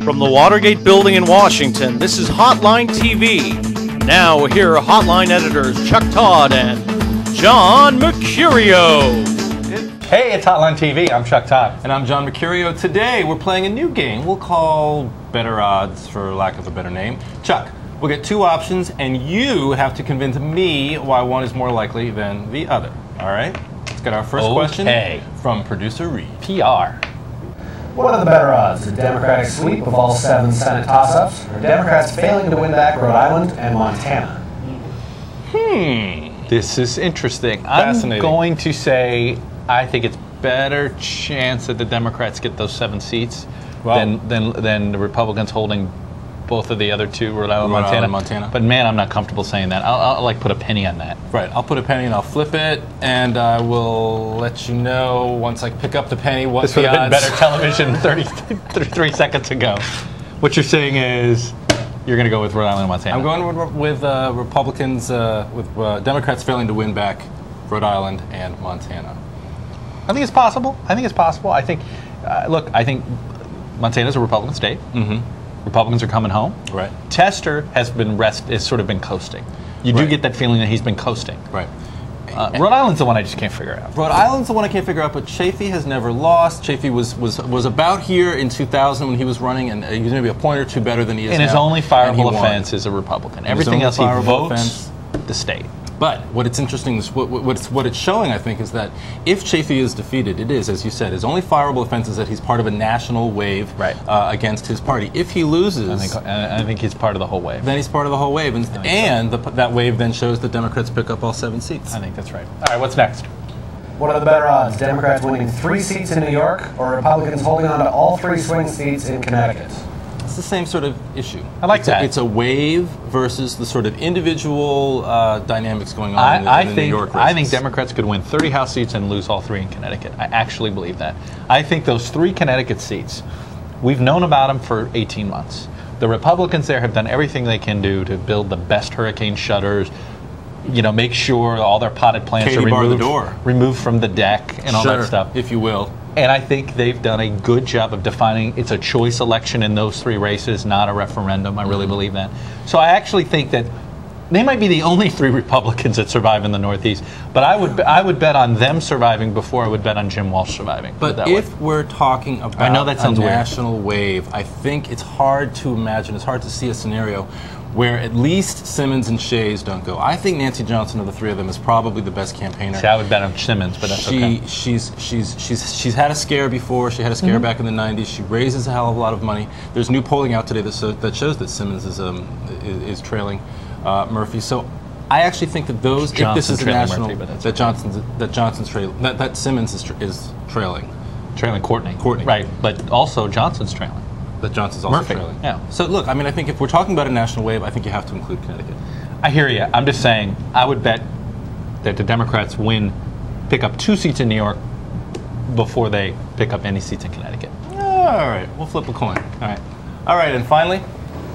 From the Watergate Building in Washington, this is Hotline TV. Now here are Hotline editors Chuck Todd and John Mercurio. Hey, it's Hotline TV. I'm Chuck Todd. And I'm John Mercurio. Today we're playing a new game we'll call Better Odds, for lack of a better name. Chuck, we'll get two options, and you have to convince me why one is more likely than the other. All right? Let's get our first question from producer Reed. PR. What are the better odds? A Democratic sweep of all 7 Senate toss-ups, or Democrats failing to win back Rhode Island and Montana? This is interesting. Fascinating. I'm going to say I think it's better chance that the Democrats get those 7 seats than the Republicans holding both of the other two, Rhode Island, Montana. But man, I'm not comfortable saying that. I'll like put a penny on that. Right, I'll put a penny and I'll flip it, and I will let you know once I pick up the penny what this the would have odds. been better television 33 seconds ago. What you're saying is you're going to go with Rhode Island and Montana. I'm going with Republicans, with Democrats failing to win back Rhode Island and Montana. I think it's possible. I think look, I think Montana's a Republican state. Republicans are coming home. Right. Tester has sort of been coasting. You do get that feeling that he's been coasting. Right. Rhode Island's the one I just can't figure out. Rhode Island's the one I can't figure out, but Chafee has never lost. Chafee was about here in 2000 when he was running, and he was maybe a point or two better than he is now. And his only fireable offense is a Republican. Everything else he votes the state. But what it's interesting is what it's showing, I think, is that if Chafee is defeated, it is, as you said, his only fireable offense is that he's part of a national wave against his party. If he loses, I think he's part of the whole wave. Then he's part of the whole wave, and that wave then shows that Democrats pick up all 7 seats. I think that's right. All right, what's next? What are the better odds? Democrats winning 3 seats in New York, or Republicans holding on to all 3 swing seats in Connecticut? It's the same sort of issue. I like that. It's a wave versus the sort of individual dynamics going on in the New York races. I think Democrats could win 30 House seats and lose all 3 in Connecticut. I actually believe that. I think those 3 Connecticut seats, we've known about them for 18 months. The Republicans there have done everything they can do to build the best hurricane shutters, make sure all their potted plants are removed from the deck and all that stuff. If you will. And I think they've done a good job of defining it's a choice election in those 3 races, not a referendum. I really believe that. So I actually think that they might be the only 3 Republicans that survive in the Northeast. But I would bet on them surviving before I would bet on Jim Walsh surviving. But if we're talking about a national wave, I think it's hard to imagine, it's hard to see a scenario where at least Simmons and Shays don't go. I think Nancy Johnson of the 3 of them is probably the best campaigner. See, I would bet on Simmons, but that's okay. She's had a scare before. She had a scare back in the 90s. She raises a hell of a lot of money. There's new polling out today that shows that Simmons is trailing Murphy. So I actually think that if this is a national, that Simmons is trailing. Trailing Courtney. Right, but also Johnson's trailing. That Johnson's also Murphy. trailing. Yeah. So look, I think if we're talking about a national wave, I think you have to include Connecticut. I hear you. I'm just saying, I would bet that the Democrats pick up 2 seats in New York before they pick up any seats in Connecticut. All right, we'll flip a coin. All right, and finally,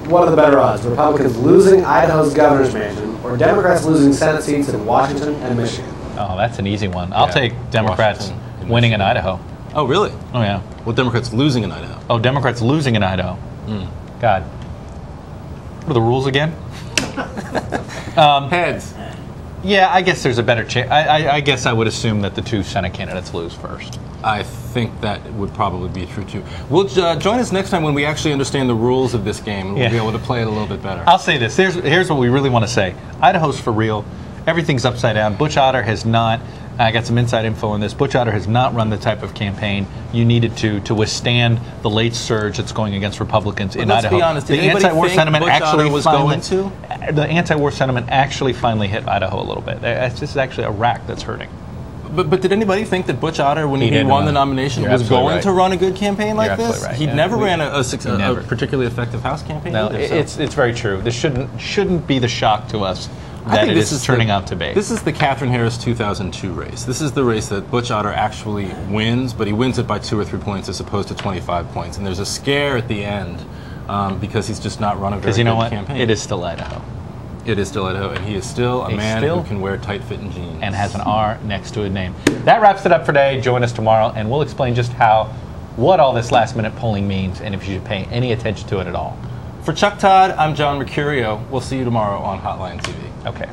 what are the better odds? Republicans losing Idaho's governor's mansion, or Democrats losing Senate seats in Washington and Michigan? Oh, that's an easy one. I'll take Democrats winning in Idaho. Oh, really? Oh, yeah. Well, Democrats losing in Idaho. Oh, Democrats losing in Idaho. God. What are the rules again? Heads. Yeah, I guess there's a better chance. I guess I would assume that the 2 Senate candidates lose first. I think that would probably be true, too. We'll join us next time when we actually understand the rules of this game. We'll be able to play it a little bit better. I'll say this. Here's what we really want to say. Idaho's for real. Everything's upside down. Butch Otter has not. I got some inside info on this. Butch Otter has not run the type of campaign you needed to withstand the late surge that's going against Republicans in Idaho. Let's be honest. The anti-war sentiment The anti-war sentiment actually finally hit Idaho a little bit. This is actually a rack that's hurting. But did anybody think that Butch Otter, when he won the nomination, was going to run a good campaign like this? Right. He never ran a particularly effective House campaign. No, it's very true. This shouldn't be the shock to us that it is turning out to be. This is the Katherine Harris 2002 race. This is the race that Butch Otter actually wins, but he wins it by 2 or 3 points as opposed to 25 points. And there's a scare at the end because he's just not run a very good campaign. It is still Idaho. It is still Idaho, and he is still a man who can wear tight-fitting jeans. And has an R next to his name. That wraps it up for today. Join us tomorrow, and we'll explain just how what all this last-minute polling means and if you should pay any attention to it at all. For Chuck Todd, I'm John Mercurio. We'll see you tomorrow on Hotline TV. Okay.